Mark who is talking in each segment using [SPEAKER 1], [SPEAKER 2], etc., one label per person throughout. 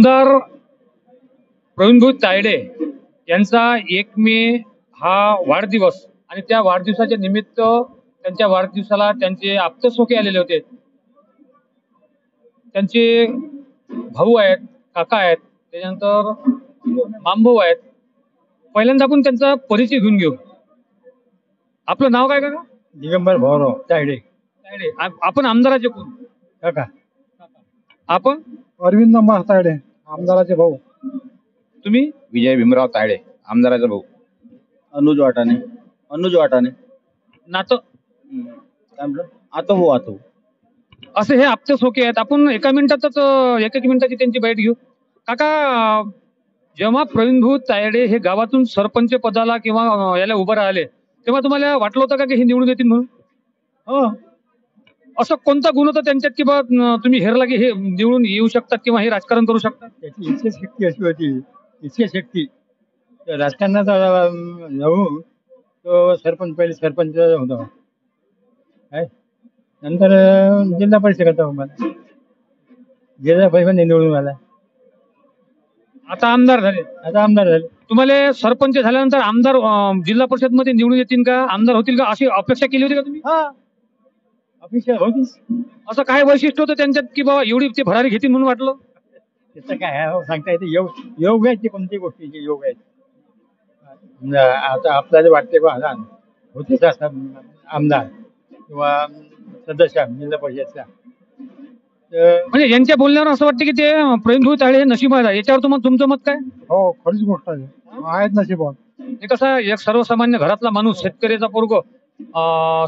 [SPEAKER 1] आमदार प्रवीणभाऊ तायडे यांचा 1 मे हा वाढदिवस आणि त्या वाढदिवसाच्या निमित्त त्यांच्या वाढदिवसाला त्यांचे आप्तसोखे आलेले होते. त्यांचे भाऊ आहेत, काका आहेत, त्याच्यानंतर मामभाऊ आहेत. पहिल्यांदा आपण त्यांचा परिचय घेऊन घेऊ. आपलं नाव काय काका?
[SPEAKER 2] दिगंबर भाऊराव तायडे.
[SPEAKER 1] तायडे. आपण आमदाराचे कोण
[SPEAKER 2] काका
[SPEAKER 1] आपण?
[SPEAKER 2] अरविंद अंबा तायडे, आमदाराचे भाऊ.
[SPEAKER 1] तुम्ही?
[SPEAKER 3] विजय भीमराव तायडे, आमदाराचा भाऊ.
[SPEAKER 4] अनुज वाटाणे.
[SPEAKER 1] नातं
[SPEAKER 4] काय म्हटलं? आतो
[SPEAKER 1] असे हे आप्तसोखे आहेत. आपण एका मिनिटातच एक मिनिटाची त्यांची बैठ घेऊ. काका, जेव्हा प्रवीणभाऊ तायडे हे गावातून सरपंच पदाला किंवा याला उभं राहिले तेव्हा तुम्हाला वाटलं होतं का की हे निवडून येतील म्हणून?
[SPEAKER 2] हो,
[SPEAKER 1] असं कोणता गुण होता त्यांच्यात की बा तुम्ही हेरला की हे निवडून येऊ शकतात किंवा हे राजकारण करू शकतात?
[SPEAKER 2] त्याची इच्छाशक्ती अशी होती. इच्छाशक्ती राजकारणात जाऊ तो पहिले सरपंच होता. काय नंतर जिल्हा परिषद होता. जिल्हा परिषद निवडून आला.
[SPEAKER 1] आता आमदार झाले. तुम्हाला सरपंच झाल्यानंतर आमदार जिल्हा परिषद मध्ये निवडून येतील का, आमदार होतील का अशी अपेक्षा केली होती का तुम्ही?
[SPEAKER 2] अपेक्षा होतीच.
[SPEAKER 1] असं काय वैशिष्ट्य होतं त्यांच्यात की बाबा एवढी ते भरारी घेतील म्हणून वाटलं?
[SPEAKER 2] त्याचं काय आहे, सांगता येते. योग आहेत ते, कोणत्याही गोष्टीचे योग आहेत. आता आपल्याला वाटते बा होतेच असतात आमदार किंवा सदस्य जिल्हा परिषदचा.
[SPEAKER 1] म्हणजे यांच्या बोलण्यावर असं वाटतं की ते प्रवीणभाऊ तायडे हे नशिबात आहे. याच्यावर तुमचं मत काय?
[SPEAKER 2] हो, खरीच गोष्ट आहे. आहेत नशिबात.
[SPEAKER 1] हे कसं एक सर्वसामान्य घरातला माणूस, शेतकऱ्याचा पोरग,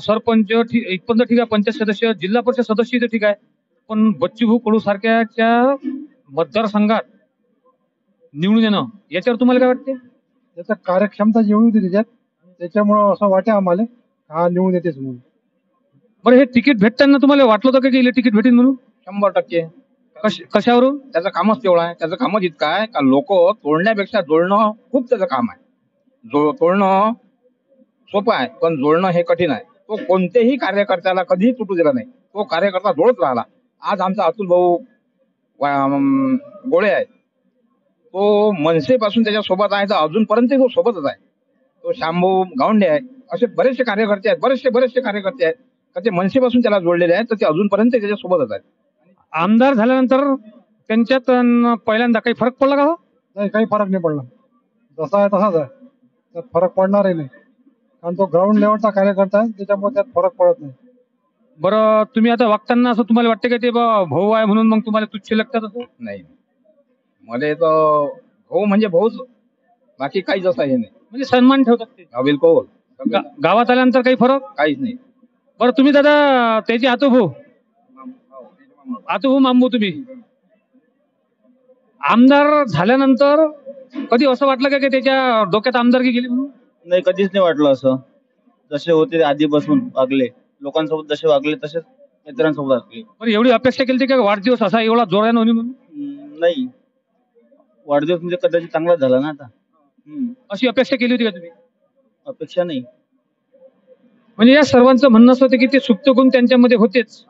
[SPEAKER 1] सरपंच इथपर्यंत ठीक आहे, पंचायत सदस्य, जिल्हा परिषद सदस्य ठीक आहे, पण बच्चूभाऊ कडू सारख्याच्या मतदारसंघात निवडून येणं याच्यावर तुम्हाला काय वाटते?
[SPEAKER 2] त्याचा कार्यक्षमता जेवढी होती त्याच्यात, त्याच्यामुळं असं वाटे आम्हाला हा निवडून येतेच म्हणून.
[SPEAKER 1] बरं, हे तिकीट भेटताना तुम्हाला वाटलं होतं का की तिकीट भेटेल म्हणून?
[SPEAKER 3] 100%.
[SPEAKER 1] कशावरून?
[SPEAKER 3] त्याचं कामच तेवढं आहे. त्याचं कामच इतकं आहे का लोक तोडण्यापेक्षा जोडणं खूप त्याचं काम आहे. तोडणं सोपं आहे, पण जोडणं हे कठीण आहे. तो कोणत्याही कार्यकर्त्याला कधीही तुटू दिला नाही. तो कार्यकर्ता जोडत राहिला. आज आमचा अतुल भाऊ गोळे आहे, तो मनसेपासून त्याच्या सोबत आहे, तर अजूनपर्यंत तो सोबतच आहे. तो शांभाऊ गावंडे आहे, असे बरेचसे कार्यकर्ते आहेत, बरेचसे कार्यकर्ते आहेत का ते मनसेपासून त्याला जोडलेले आहेत, तर ते अजूनपर्यंत त्याच्या सोबतच आहेत.
[SPEAKER 1] आमदार झाल्यानंतर त्यांच्यात पहिल्यांदा काही फरक पडला का हो?
[SPEAKER 2] नाही, काही फरक नाही पडला. जसा आहे तसाच आहे. त्यात फरक पडणारही नाही, कारण तो ग्राउंड लेवलचा कार्यकर्ता आहे, त्याच्यामुळे त्यात फरक पडत नाही.
[SPEAKER 1] बरं, तुम्ही आता वागताना असं तुम्हाला वाटतं का ते भाऊ आहे म्हणून मग तुम्हाला तुच्छ लागतात असं?
[SPEAKER 3] नाही, मला तर भाऊ म्हणजे भाऊच, बाकी काहीच असं हे नाही.
[SPEAKER 1] म्हणजे सन्मान ठेवतात ते.
[SPEAKER 3] बिलकुल
[SPEAKER 1] गावात आल्यानंतर काही फरक?
[SPEAKER 3] काहीच नाही.
[SPEAKER 1] बरं, तुम्ही दादा त्याची आतोभाऊ मामू, तुम्ही आमदार झाल्यानंतर कधी असं वाटलं का की त्याच्या डोक्यात आमदारकी गेली म्हणून?
[SPEAKER 4] नाही, कधीच नाही वाटलं असं. जसे होते आधीपासून वागले, लोकांसोबत जसे वागले तसेच मित्रांसोबत वागले.
[SPEAKER 1] बरं, एवढी अपेक्षा केली होती का वाढदिवस असा एवढा जोराने होईल म्हणून?
[SPEAKER 4] नाही, वाढदिवस म्हणजे कदाचित चांगलाच झाला ना आता.
[SPEAKER 1] अशी अपेक्षा केली होती का तुम्ही?
[SPEAKER 4] अपेक्षा नाही.
[SPEAKER 1] म्हणजे या सर्वांचं म्हणणं असं होतं की ते सुप्त गुण त्यांच्यामध्ये होतेच.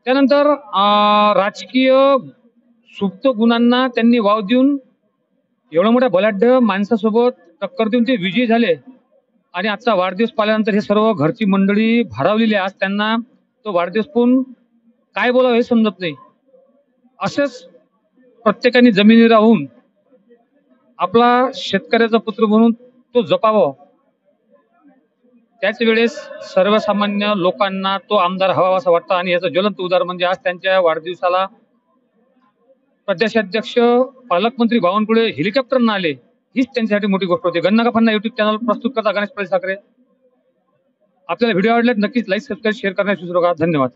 [SPEAKER 1] त्यानंतर राजकीय सुप्त गुणांना त्यांनी वाव देऊन एवढ्या मोठ्या बलाढ्य माणसासोबत टक्कर देऊन ते विजयी झाले. आणि आजचा वाढदिवस पाहिल्यानंतर हे सर्व घरची मंडळी भारावलेली आहे. आज त्यांना तो वाढदिवस पाहून काय बोलावं हे समजत नाही. असेच प्रत्येकाने जमिनी राहून आपला शेतकऱ्याचा पुत्र म्हणून तो जपावा. त्याच वेळेस सर्वसामान्य लोकांना तो आमदार हवा असं वाटतं. आणि याचं ज्वलंत उदाहरण म्हणजे आज त्यांच्या वाढदिवसाला प्रदेशाध्यक्ष पालकमंत्री बावनकुळे हेलिकॉप्टरनं आले. हीच त्यांच्यासाठी मोठी गोष्ट होती. गन्ना काफांना युट्यूब चॅनल प्रस्तुत करता गणेश ठाकरे. आपल्याला व्हिडिओ आवडल्यास नक्कीच लाईक, सबस्क्राईब, शेअर करण्यास विसरू नका. धन्यवाद.